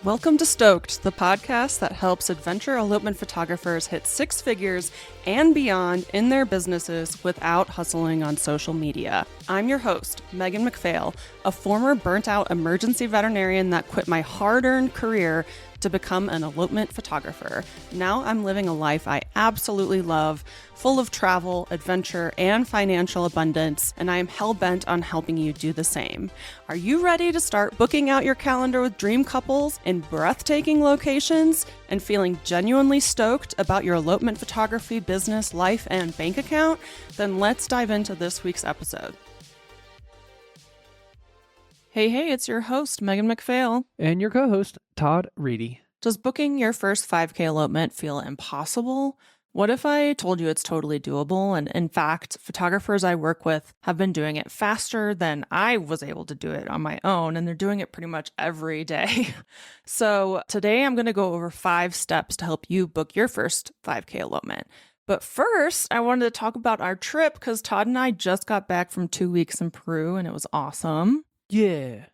Welcome to Stoked, the podcast that helps adventure elopement photographers hit six figures and beyond in their businesses without hustling on social media. I'm your host, Megan McPhail, a former burnt-out emergency veterinarian that quit my hard-earned career to become an elopement photographer. Now I'm living a life I absolutely love, full of travel, adventure, and financial abundance, and I am hell-bent on helping you do the same. Are you ready to start booking out your calendar with dream couples in breathtaking locations and feeling genuinely stoked about your elopement photography business, life, and bank account? Then let's dive into this week's episode. Hey, it's your host, Megan McPhail. And your co-host, Todd Reedy. Does booking your first 5K elopement feel impossible? What if I told you it's totally doable? And in fact, photographers I work with have been doing it faster than I was able to do it on my own, and they're doing it pretty much every day. So today I'm going to go over 5 steps to help you book your first 5K elopement. But first, I wanted to talk about our trip because Todd and I just got back from 2 weeks in Peru, and it was awesome. Yeah.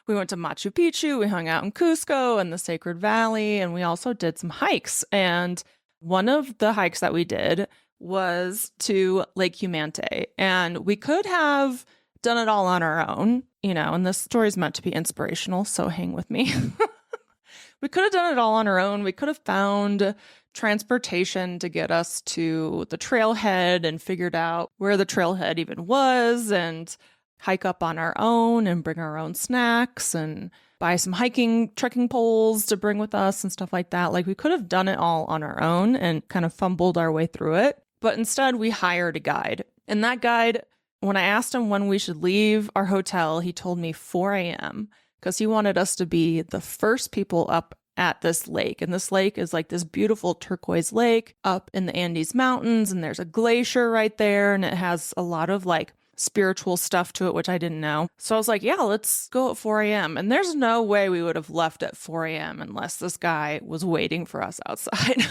We went to Machu Picchu, we hung out in Cusco and the Sacred Valley, and we also did some hikes. And one of the hikes that we did was to Lake Humante. And we could have done it all on our own, and this story is meant to be inspirational, so hang with me. We could have done it all on our own. We could have found transportation to get us to the trailhead and figured out where the trailhead even was and hike up on our own and bring our own snacks and buy some trekking poles to bring with us and stuff like that. Like, we could have done it all on our own and kind of fumbled our way through it. But instead, we hired a guide. And that guide, when I asked him when we should leave our hotel, he told me 4 a.m. because he wanted us to be the first people up at this lake. And this lake is like this beautiful turquoise lake up in the Andes Mountains. And there's a glacier right there. And it has a lot of like spiritual stuff to it, which I didn't know. So I was like, yeah, let's go at 4 a.m. And there's no way we would have left at 4 a.m. unless this guy was waiting for us outside.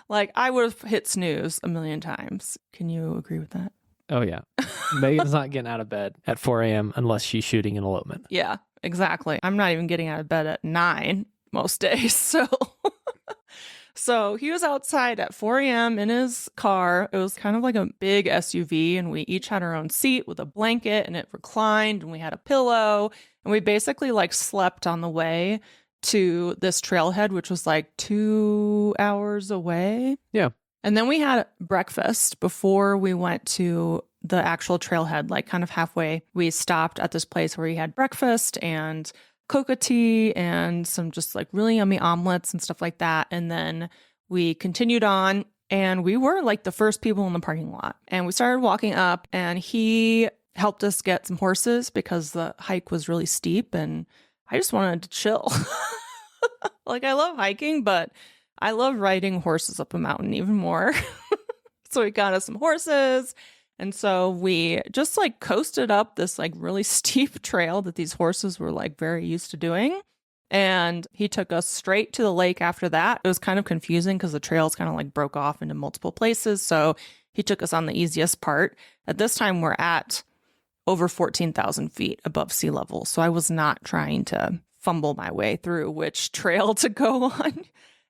Like, I would have hit snooze a million times. Can you agree with that? Oh, yeah. Megan's not getting out of bed at 4 a.m. unless she's shooting an elopement. Yeah, exactly. I'm not even getting out of bed at 9 most days. So he was outside at 4 a.m. in his car. It was kind of like a big SUV, and we each had our own seat with a blanket, and it reclined, and we had a pillow, and we basically like slept on the way to this trailhead, which was like 2 hours away. Yeah. And then we had breakfast before we went to the actual trailhead, like kind of halfway. We stopped at this place where we had breakfast and coca tea and some just like really yummy omelets and stuff like that. And then we continued on, and we were like the first people in the parking lot. And we started walking up, and he helped us get some horses because the hike was really steep, and I just wanted to chill. Like, I love hiking, but I love riding horses up a mountain even more. So we got us some horses. And so we just like coasted up this like really steep trail that these horses were like very used to doing. And he took us straight to the lake after that. It was kind of confusing because the trails kind of like broke off into multiple places. So he took us on the easiest part. At this time, we're at over 14,000 feet above sea level. So I was not trying to fumble my way through which trail to go on.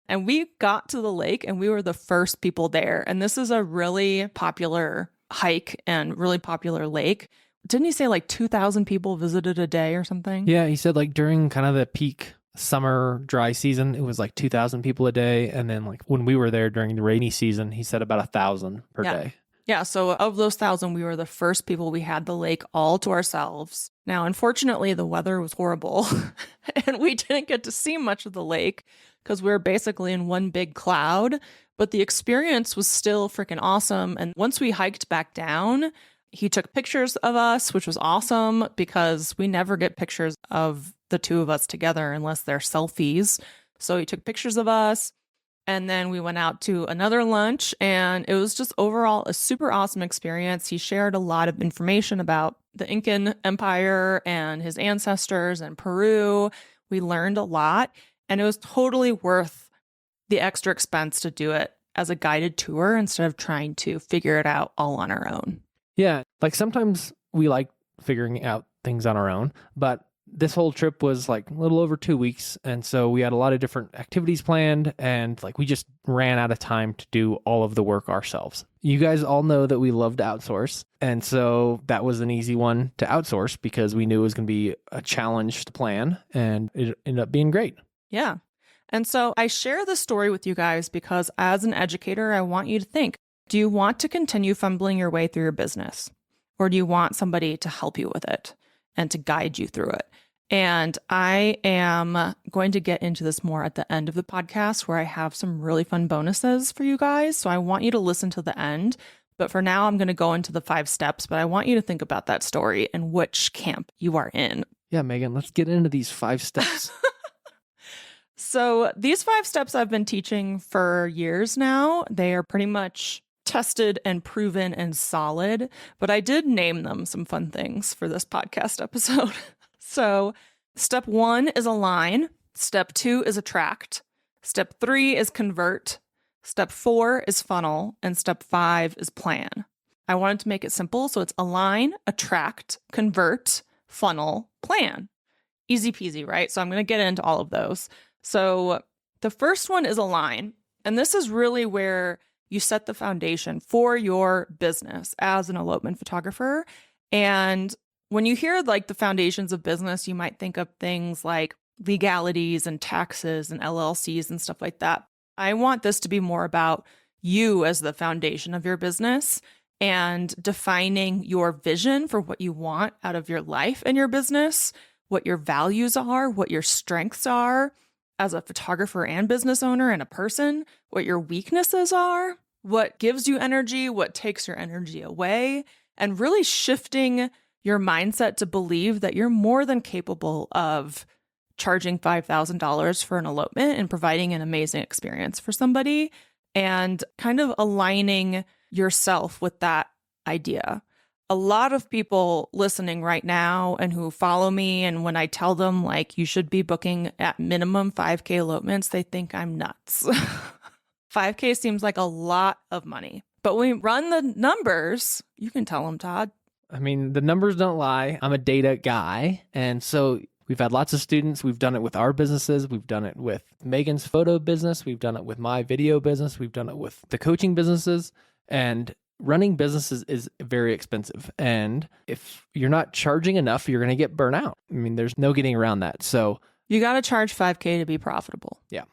And we got to the lake, and we were the first people there. And this is a really popular hike and really popular lake. Didn't he say like 2,000 people visited a day or something? Yeah, he said like during kind of the peak summer dry season, it was like 2,000 people a day. And then like when we were there during the rainy season, he said about 1,000 per day. Yeah, so of those 1,000, we were the first people. We had the lake all to ourselves. Now, unfortunately, the weather was horrible, and we didn't get to see much of the lake because we were basically in one big cloud. But the experience was still freaking awesome. And once we hiked back down, he took pictures of us, which was awesome because we never get pictures of the two of us together unless they're selfies. So he took pictures of us. And then we went out to another lunch, and it was just overall a super awesome experience. He shared a lot of information about the Incan Empire and his ancestors and Peru. We learned a lot, and it was totally worth the extra expense to do it as a guided tour instead of trying to figure it out all on our own. Yeah, like sometimes we like figuring out things on our own, but this whole trip was like a little over 2 weeks. And so we had a lot of different activities planned, and like we just ran out of time to do all of the work ourselves. You guys all know that we love to outsource. And so that was an easy one to outsource because we knew it was going to be a challenge to plan, and it ended up being great. Yeah. And so I share this story with you guys because as an educator, I want you to think, do you want to continue fumbling your way through your business? Or do you want somebody to help you with it and to guide you through it? And I am going to get into this more at the end of the podcast, where I have some really fun bonuses for you guys. So I want you to listen to the end. But for now, I'm going to go into the 5 steps, but I want you to think about that story and which camp you are in. Yeah, Megan, let's get into these 5 steps. So these 5 steps I've been teaching for years now. They are pretty much tested and proven and solid, but I did name them some fun things for this podcast episode. So step 1 is align. Step 2 is attract. Step 3 is convert. Step 4 is funnel. And step 5 is plan. I wanted to make it simple. So it's align, attract, convert, funnel, plan. Easy peasy, right? So I'm going to get into all of those. So the first one is align. And this is really where you set the foundation for your business as an elopement photographer. And when you hear like the foundations of business, you might think of things like legalities and taxes and LLCs and stuff like that. I want this to be more about you as the foundation of your business and defining your vision for what you want out of your life and your business, what your values are, what your strengths are as a photographer and business owner and a person, what your weaknesses are, what gives you energy, what takes your energy away, and really shifting your mindset to believe that you're more than capable of charging $5,000 for an elopement and providing an amazing experience for somebody, and kind of aligning yourself with that idea. A lot of people listening right now and who follow me, and when I tell them like you should be booking at minimum 5K elopements, they think I'm nuts. 5K seems like a lot of money. But when we run the numbers, you can tell them, Todd. I mean, the numbers don't lie. I'm a data guy. And so we've had lots of students. We've done it with our businesses. We've done it with Megan's photo business. We've done it with my video business. We've done it with the coaching businesses. And running businesses is very expensive. And if you're not charging enough, you're going to get burnt out. I mean, there's no getting around that. So you got to charge 5K to be profitable. Yeah.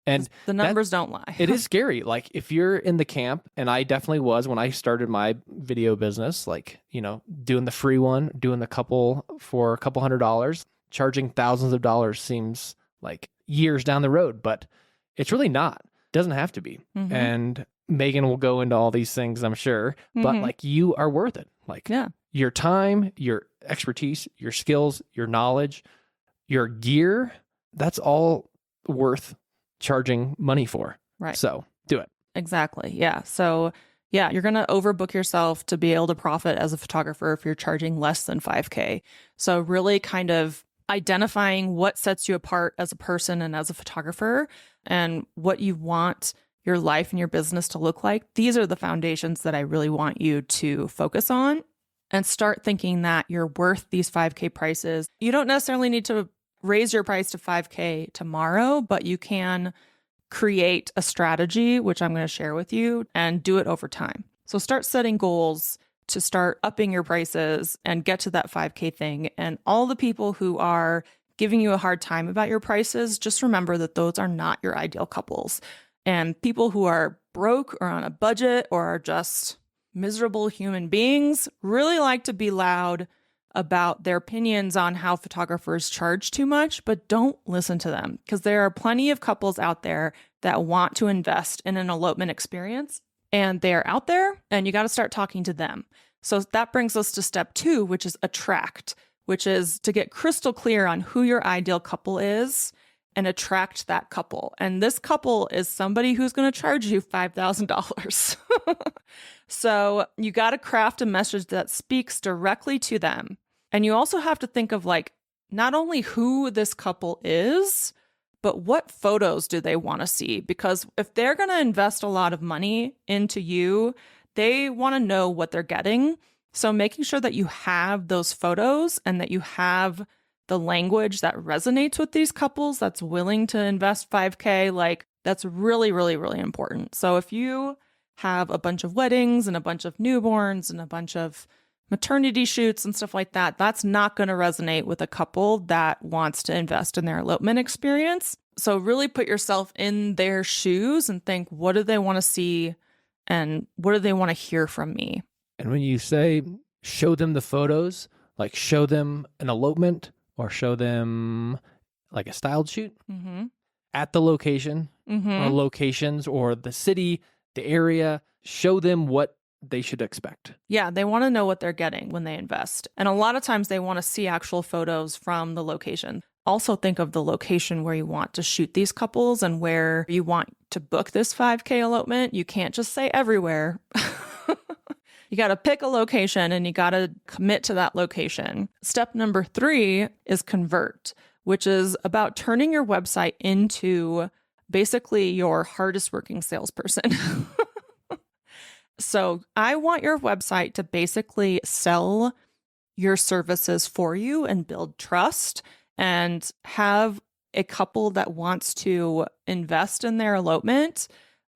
And the numbers don't lie. It is scary. Like if you're in the camp, and I definitely was when I started my video business, like, you know, doing the free one, doing the couple for a couple $100, charging thousands of dollars seems like years down the road, but it's really not. It doesn't have to be. Mm-hmm. And Megan will go into all these things, I'm sure, but like you are worth it. Like your time, your expertise, your skills, your knowledge, your gear, that's all worth charging money for. Right. So do it. Exactly. Yeah. So yeah, you're going to overbook yourself to be able to profit as a photographer if you're charging less than 5K. So really kind of identifying what sets you apart as a person and as a photographer and what you want your life and your business to look like. These are the foundations that I really want you to focus on and start thinking that you're worth these 5K prices. You don't necessarily need to raise your price to 5K tomorrow, but you can create a strategy, which I'm going to share with you, and do it over time. So start setting goals to start upping your prices and get to that 5K thing. And all the people who are giving you a hard time about your prices, just remember that those are not your ideal couples. And people who are broke or on a budget or are just miserable human beings really like to be loud about their opinions on how photographers charge too much, but don't listen to them because there are plenty of couples out there that want to invest in an elopement experience, and they are out there, and you got to start talking to them. So that brings us to step 2, which is attract, which is to get crystal clear on who your ideal couple is and attract that couple. And this couple is somebody who's going to charge you $5,000. So you got to craft a message that speaks directly to them. And you also have to think of like, not only who this couple is, but what photos do they want to see? Because if they're going to invest a lot of money into you, they want to know what they're getting. So making sure that you have those photos and that you have the language that resonates with these couples that's willing to invest 5K, like that's really, really, really important. So if you have a bunch of weddings and a bunch of newborns and a bunch of maternity shoots and stuff like that, that's not going to resonate with a couple that wants to invest in their elopement experience. So really put yourself in their shoes and think, what do they want to see and what do they want to hear from me? And when you say show them the photos, like show them an elopement or show them like a styled shoot at the location or locations or the city, the area, show them what they should expect. Yeah, they want to know what they're getting when they invest. And a lot of times they want to see actual photos from the location. Also think of the location where you want to shoot these couples and where you want to book this 5K elopement. You can't just say everywhere. You got to pick a location and you got to commit to that location. Step number 3 is convert, which is about turning your website into basically your hardest working salesperson. So I want your website to basically sell your services for you and build trust and have a couple that wants to invest in their elopement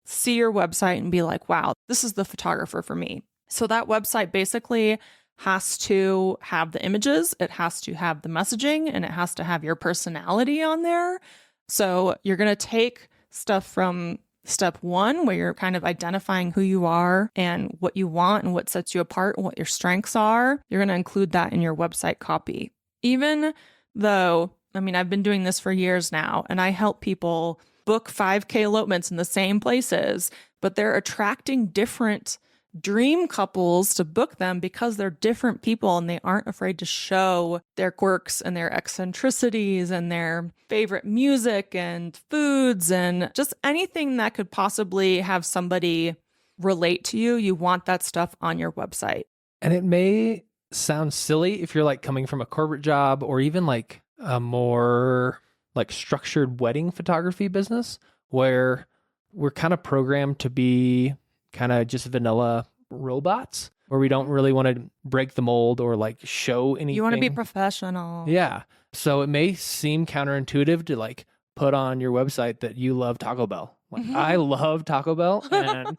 see your website and be like, wow, this is the photographer for me. So that website basically has to have the images, it has to have the messaging, and it has to have your personality on there. So you're going to take stuff from step 1, where you're kind of identifying who you are and what you want and what sets you apart and what your strengths are. You're going to include that in your website copy. Even though, I mean, I've been doing this for years now, and I help people book 5K elopements in the same places, but they're attracting different dream couples to book them because they're different people and they aren't afraid to show their quirks and their eccentricities and their favorite music and foods and just anything that could possibly have somebody relate to you. You want that stuff on your website. And it may sound silly if you're like coming from a corporate job or even like a more like structured wedding photography business where we're kind of programmed to be kind of just vanilla robots where we don't really want to break the mold or like show anything. You want to be professional. Yeah. So it may seem counterintuitive to like put on your website that you love Taco Bell. Like, I love Taco Bell and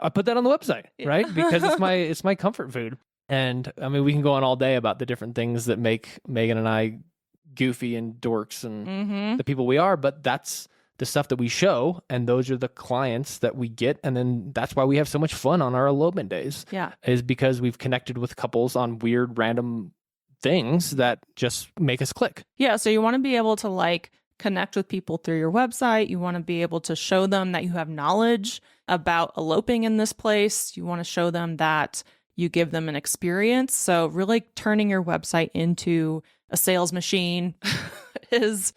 I put that on the website, right? Because it's my comfort food. And I mean, we can go on all day about the different things that make Megan and I goofy and dorks and the people we are, but that's the stuff that we show, and those are the clients that we get, and then that's why we have so much fun on our elopement days. Yeah, is because we've connected with couples on weird, random things that just make us click. Yeah, so you want to be able to like connect with people through your website. You want to be able to show them that you have knowledge about eloping in this place. You want to show them that you give them an experience. So really turning your website into a sales machine is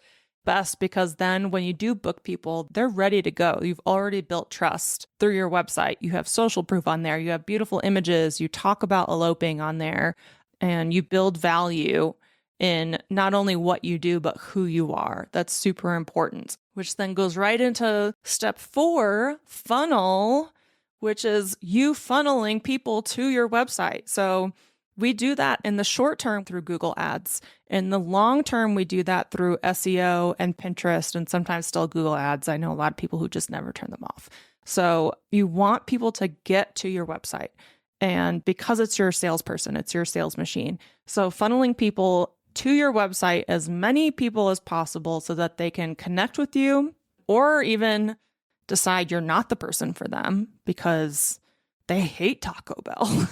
best, because then when you do book people, they're ready to go. You've already built trust through your website. You have social proof on there. You have beautiful images. You talk about eloping on there, and you build value in not only what you do, but who you are. That's super important, which then goes right into step 4, funnel, which is you funneling people to your website. So we do that in the short term through Google Ads. In the long term, we do that through SEO and Pinterest and sometimes still Google Ads. I know a lot of people who just never turn them off. So you want people to get to your website. And because it's your salesperson, it's your sales machine. So funneling people to your website, as many people as possible, so that they can connect with you or even decide you're not the person for them because they hate Taco Bell.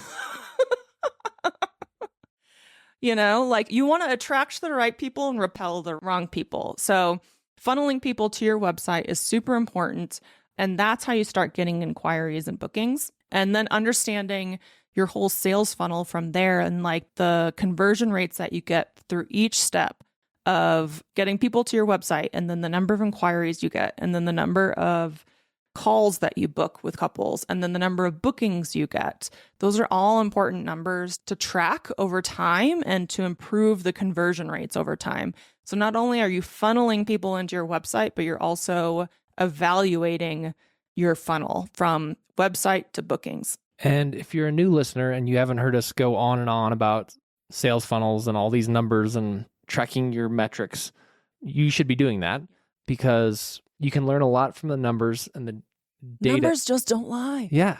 You know, like you want to attract the right people and repel the wrong people. So funneling people to your website is super important. And that's how you start getting inquiries and bookings. And then understanding your whole sales funnel from there and like the conversion rates that you get through each step of getting people to your website, and then the number of inquiries you get, and then the number of calls that you book with couples, and then the number of bookings you get. Those are all important numbers to track over time and to improve the conversion rates over time. So not only are you funneling people into your website, but you're also evaluating your funnel from website to bookings. And if you're a new listener and you haven't heard us go on and on about sales funnels and all these numbers and tracking your metrics, you should be doing that because you can learn a lot from the numbers and the data. Numbers just don't lie. Yeah.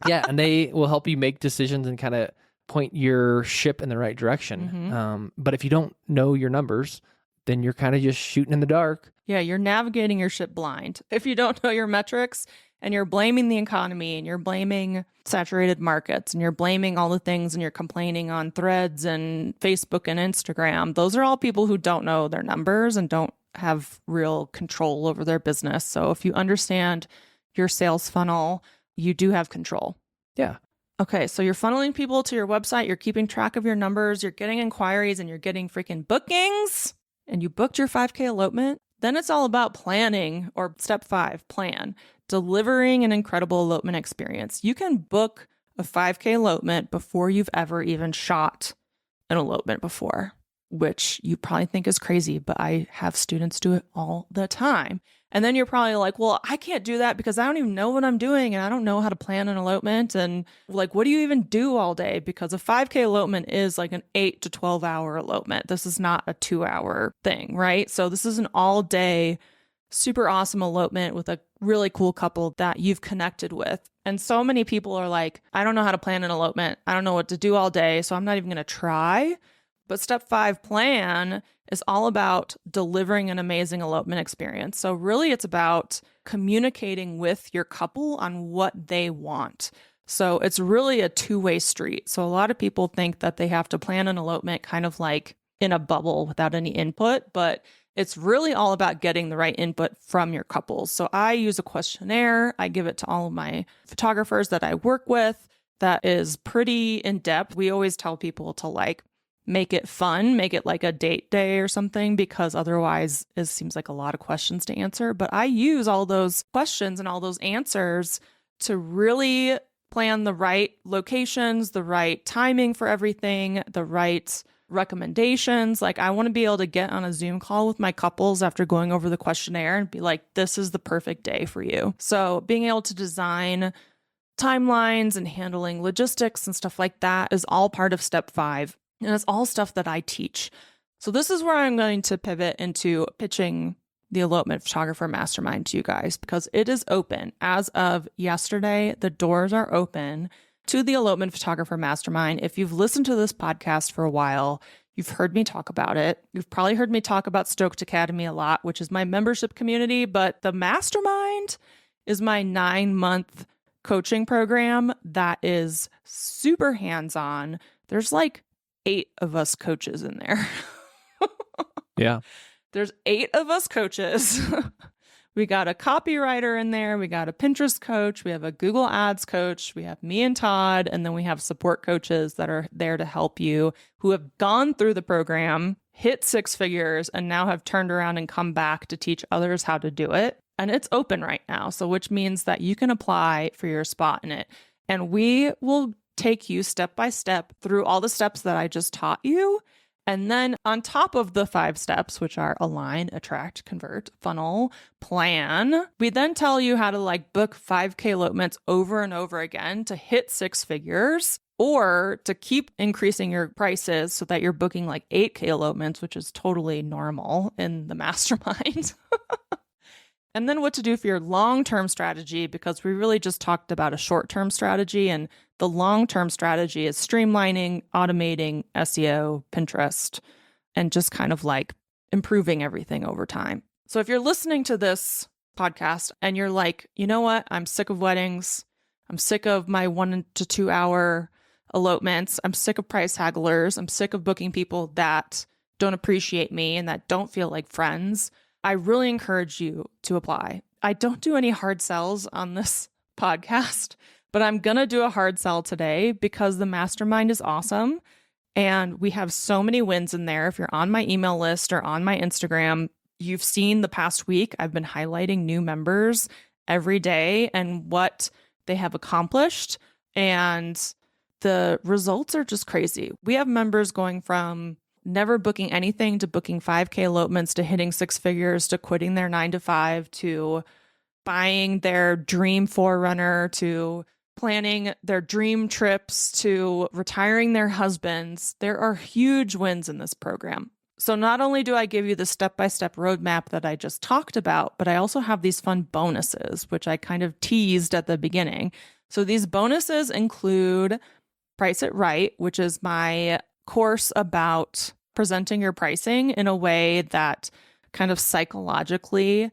Yeah. And they will help you make decisions and kind of point your ship in the right direction. But if you don't know your numbers, then you're kind of just shooting in the dark. Yeah, you're navigating your ship blind. If you don't know your metrics and you're blaming the economy and you're blaming saturated markets and you're blaming all the things and you're complaining on Threads and Facebook and Instagram, those are all people who don't know their numbers and don't have real control over their business. So if you understand your sales funnel, you do have control. Yeah. Okay, so you're funneling people to your website, you're keeping track of your numbers, you're getting inquiries, and you're getting freaking bookings, and you booked your 5K elopement. Then it's all about planning, or step 5, plan, delivering an incredible elopement experience. You can book a 5K elopement before you've ever even shot an elopement before, which you probably think is crazy, but I have students do it all the time. And then you're probably like, well, I can't do that because I don't even know what I'm doing and I don't know how to plan an elopement. And like, what do you even do all day? Because a 5K elopement is like an 8 to 12 hour elopement. This is not a 2-hour thing, right? So this is an all day, super awesome elopement with a really cool couple that you've connected with. And so many people are like, I don't know how to plan an elopement. I don't know what to do all day, so I'm not even going to try. But step 5, plan, is all about delivering an amazing elopement experience. So really it's about communicating with your couple on what they want. So it's really a two-way street. So a lot of people think that they have to plan an elopement kind of like in a bubble without any input, but it's really all about getting the right input from your couples. So I use a questionnaire. I give it to all of my photographers that I work with that is pretty in-depth. We always tell people to like make it fun, make it like a date day or something, because otherwise it seems like a lot of questions to answer. But I use all those questions and all those answers to really plan the right locations, the right timing for everything, the right recommendations. Like I want to be able to get on a Zoom call with my couples after going over the questionnaire and be like, this is the perfect day for you. So being able to design timelines and handling logistics and stuff like that is all part of step 5. And it's all stuff that I teach. So this is where I'm going to pivot into pitching the Elopement Photographer Mastermind to you guys, because it is open. As of yesterday, the doors are open to the Elopement Photographer Mastermind. If you've listened to this podcast for a while, you've heard me talk about it. You've probably heard me talk about STOKED Academy a lot, which is my membership community, but the Mastermind is my 9-month coaching program that is super hands-on. There's like 8 of us coaches in there. Yeah. There's 8 of us coaches. We got a copywriter in there. We got a Pinterest coach. We have a Google Ads coach. We have me and Todd. And then we have support coaches that are there to help you who have gone through the program, hit 6 figures, and now have turned around and come back to teach others how to do it. And it's open right now. So which means that you can apply for your spot in it. And we will take you step by step through all the steps that I just taught you. And then on top of the 5 steps, which are align, attract, convert, funnel, plan, we then tell you how to like book 5K elopements over and over again to hit 6 figures, or to keep increasing your prices so that you're booking like 8K elopements, which is totally normal in the mastermind. And then what to do for your long-term strategy, because we really just talked about a short-term strategy, and the long-term strategy is streamlining, automating SEO, Pinterest, and just kind of like improving everything over time. So if you're listening to this podcast and you're like, you know what, I'm sick of weddings. I'm sick of my 1 to 2 hour elopements. I'm sick of price hagglers. I'm sick of booking people that don't appreciate me and that don't feel like friends. I really encourage you to apply. I don't do any hard sells on this podcast, but I'm going to do a hard sell today because the mastermind is awesome. And we have so many wins in there. If you're on my email list or on my Instagram, you've seen the past week, I've been highlighting new members every day and what they have accomplished. And the results are just crazy. We have members going from never booking anything to booking 5K elopements to hitting 6 figures to quitting their 9 to 5 to buying their dream 4Runner to planning their dream trips to retiring their husbands, there are huge wins in this program. So not only do I give you the step-by-step roadmap that I just talked about, but I also have these fun bonuses, which I kind of teased at the beginning. So these bonuses include Price It Right, which is my course about presenting your pricing in a way that kind of psychologically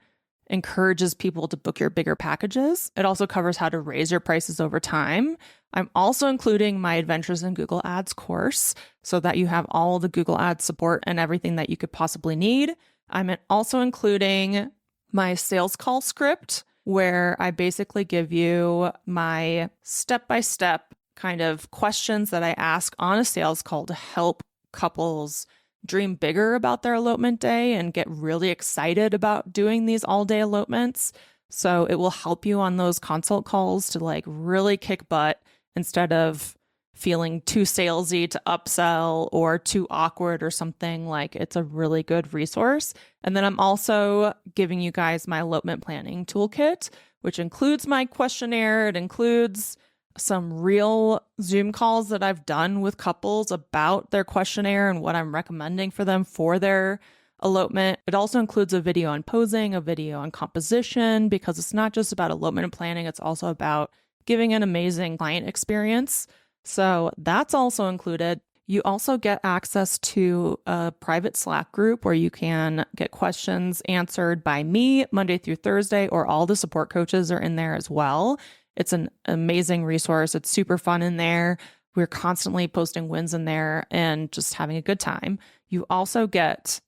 encourages people to book your bigger packages. It also covers how to raise your prices over time. I'm also including my Adventures in Google Ads course so that you have all the Google Ads support and everything that you could possibly need. I'm also including my sales call script, where I basically give you my step-by-step kind of questions that I ask on a sales call to help couples dream bigger about their elopement day and get really excited about doing these all-day elopements. So it will help you on those consult calls to like really kick butt instead of feeling too salesy to upsell or too awkward or something. Like, it's a really good resource. And then I'm also giving you guys my elopement planning toolkit, which includes my questionnaire. It includes some real Zoom calls that I've done with couples about their questionnaire and what I'm recommending for them for their elopement. It also includes a video on posing, a video on composition, because it's not just about elopement and planning, it's also about giving an amazing client experience. So that's also included. You also get access to a private Slack group where you can get questions answered by me Monday through Thursday, or all the support coaches are in there as well. It's an amazing resource. It's super fun in there. We're constantly posting wins in there and just having a good time. You also get,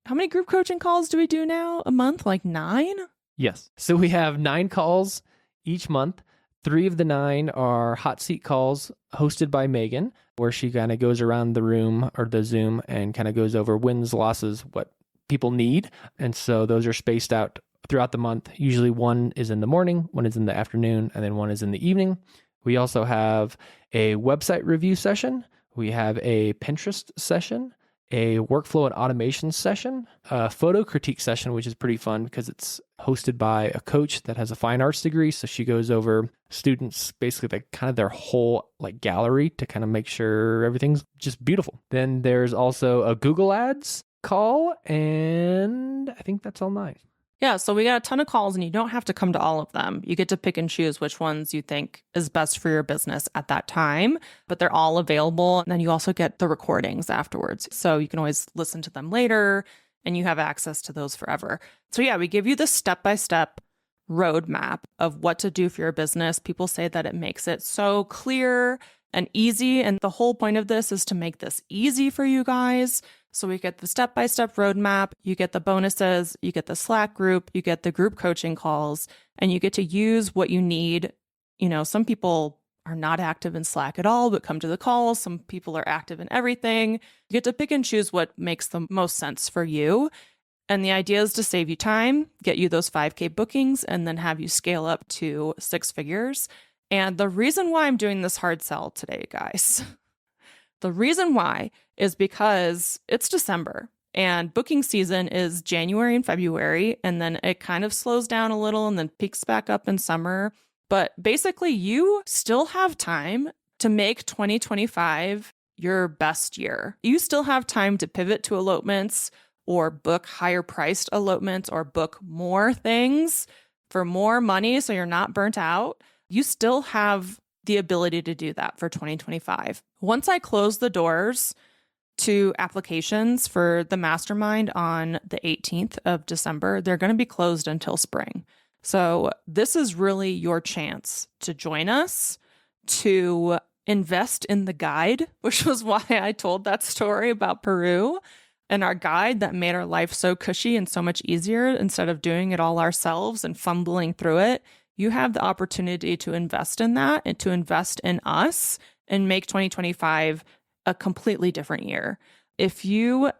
how many group coaching calls do we do now a month? Like 9? Yes. So we have 9 calls each month. 3 of the 9 are hot seat calls hosted by Megan, where she kind of goes around the room or the Zoom and kind of goes over wins, losses, what people need. And so those are spaced out throughout the month. Usually one is in the morning, one is in the afternoon, and then one is in the evening. We also have a website review session. We have a Pinterest session, a workflow and automation session, a photo critique session, which is pretty fun because it's hosted by a coach that has a fine arts degree. So she goes over students, basically like kind of their whole like gallery to kind of make sure everything's just beautiful. Then there's also a Google Ads call, and I think that's all 9. Yeah, so we got a ton of calls and you don't have to come to all of them. You get to pick and choose which ones you think is best for your business at that time, but they're all available. And then you also get the recordings afterwards. So you can always listen to them later and you have access to those forever. So yeah, we give you the step-by-step roadmap of what to do for your business. People say that it makes it so clear and easy. And the whole point of this is to make this easy for you guys. So we get the step-by-step roadmap, you get the bonuses, you get the Slack group, you get the group coaching calls, and you get to use what you need. You know, some people are not active in Slack at all, but come to the calls. Some people are active in everything. You get to pick and choose what makes the most sense for you. And the idea is to save you time, get you those 5K bookings, and then have you scale up to 6 figures. And the reason why I'm doing this hard sell today, guys, the reason why is because it's December and booking season is January and February, and then it kind of slows down a little and then peaks back up in summer. But basically, you still have time to make 2025 your best year. You still have time to pivot to elopements or book higher priced elopements or book more things for more money so you're not burnt out. You still have the ability to do that for 2025. Once I close the doors to applications for the mastermind on the 18th of December, they're going to be closed until spring. So this is really your chance to join us, to invest in the guide, which was why I told that story about Peru and our guide that made our life so cushy and so much easier instead of doing it all ourselves and fumbling through it. You have the opportunity to invest in that and to invest in us and make 2025 a completely different year. If you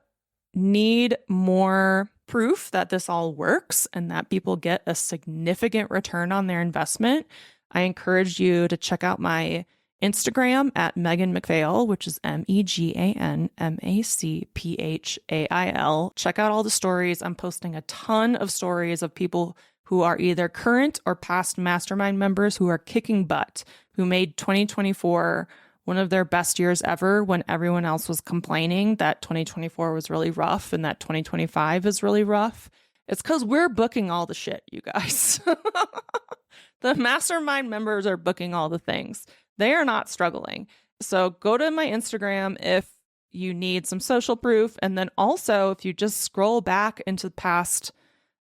need more proof that this all works and that people get a significant return on their investment, I encourage you to check out my Instagram at Megan McPhail, which is MEGANMACPHAIL. Check out all the stories. I'm posting a ton of stories of people who are either current or past mastermind members who are kicking butt, who made 2024 one of their best years ever when everyone else was complaining that 2024 was really rough and that 2025 is really rough. It's because we're booking all the shit, you guys. The mastermind members are booking all the things. They are not struggling. So go to my Instagram if you need some social proof. And then also, if you just scroll back into past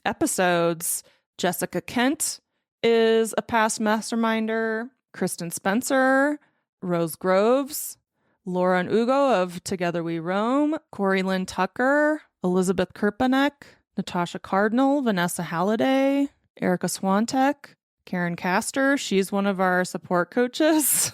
episodes, Jessica Kent is a past masterminder, Kristen Spencer, Rose Groves, Laura and Ugo of Together We Roam, Corey Lynn Tucker, Elizabeth Kirpanek, Natasha Cardinal, Vanessa Halliday, Erica Swantek, Karen Castor. She's one of our support coaches.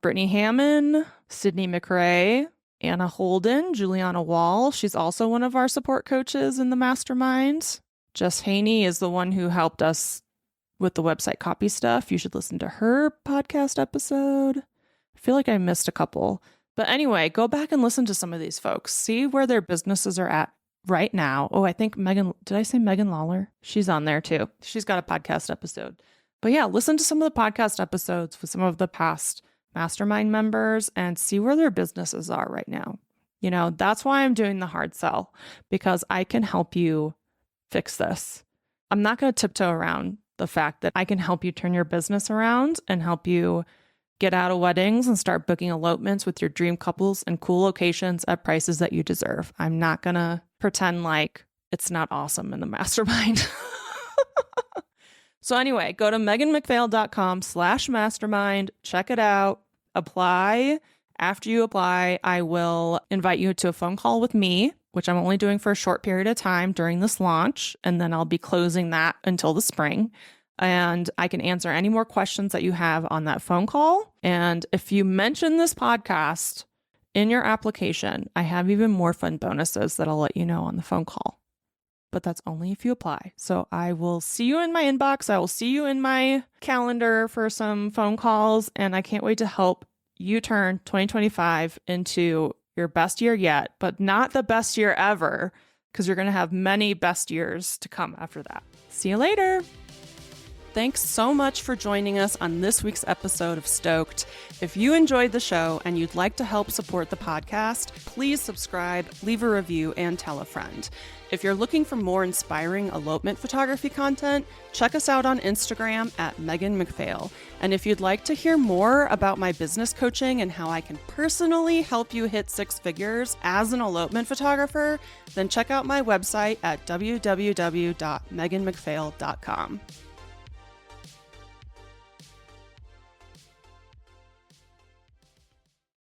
Brittany Hammond, Sydney McRae, Anna Holden, Juliana Wall. She's also one of our support coaches in the mastermind. Jess Haney is the one who helped us with the website copy stuff. You should listen to her podcast episode. I feel like I missed a couple. But anyway, go back and listen to some of these folks. See where their businesses are at right now. Oh, I think did I say Megan Lawler? She's on there too. She's got a podcast episode. But yeah, listen to some of the podcast episodes with some of the past mastermind members and see where their businesses are right now. You know, that's why I'm doing the hard sell, because I can help you fix this. I'm not going to tiptoe around the fact that I can help you turn your business around and help you get out of weddings and start booking elopements with your dream couples and cool locations at prices that you deserve. I'm not going to pretend like it's not awesome in the mastermind. So anyway, go to meganmcphail.com/mastermind, check it out, apply. After you apply, I will invite you to a phone call with me, which I'm only doing for a short period of time during this launch. And then I'll be closing that until the spring. And I can answer any more questions that you have on that phone call. And if you mention this podcast in your application, I have even more fun bonuses that I'll let you know on the phone call. But that's only if you apply. So I will see you in my inbox. I will see you in my calendar for some phone calls. And I can't wait to help you turn 2025 into your best year yet, but not the best year ever, because you're going to have many best years to come after that. See you later. Thanks so much for joining us on this week's episode of Stoked. If you enjoyed the show and you'd like to help support the podcast, please subscribe, leave a review, and tell a friend. If you're looking for more inspiring elopement photography content, check us out on Instagram at Megan McPhail. And if you'd like to hear more about my business coaching and how I can personally help you hit six figures as an elopement photographer, then check out my website at www.meganmcphail.com.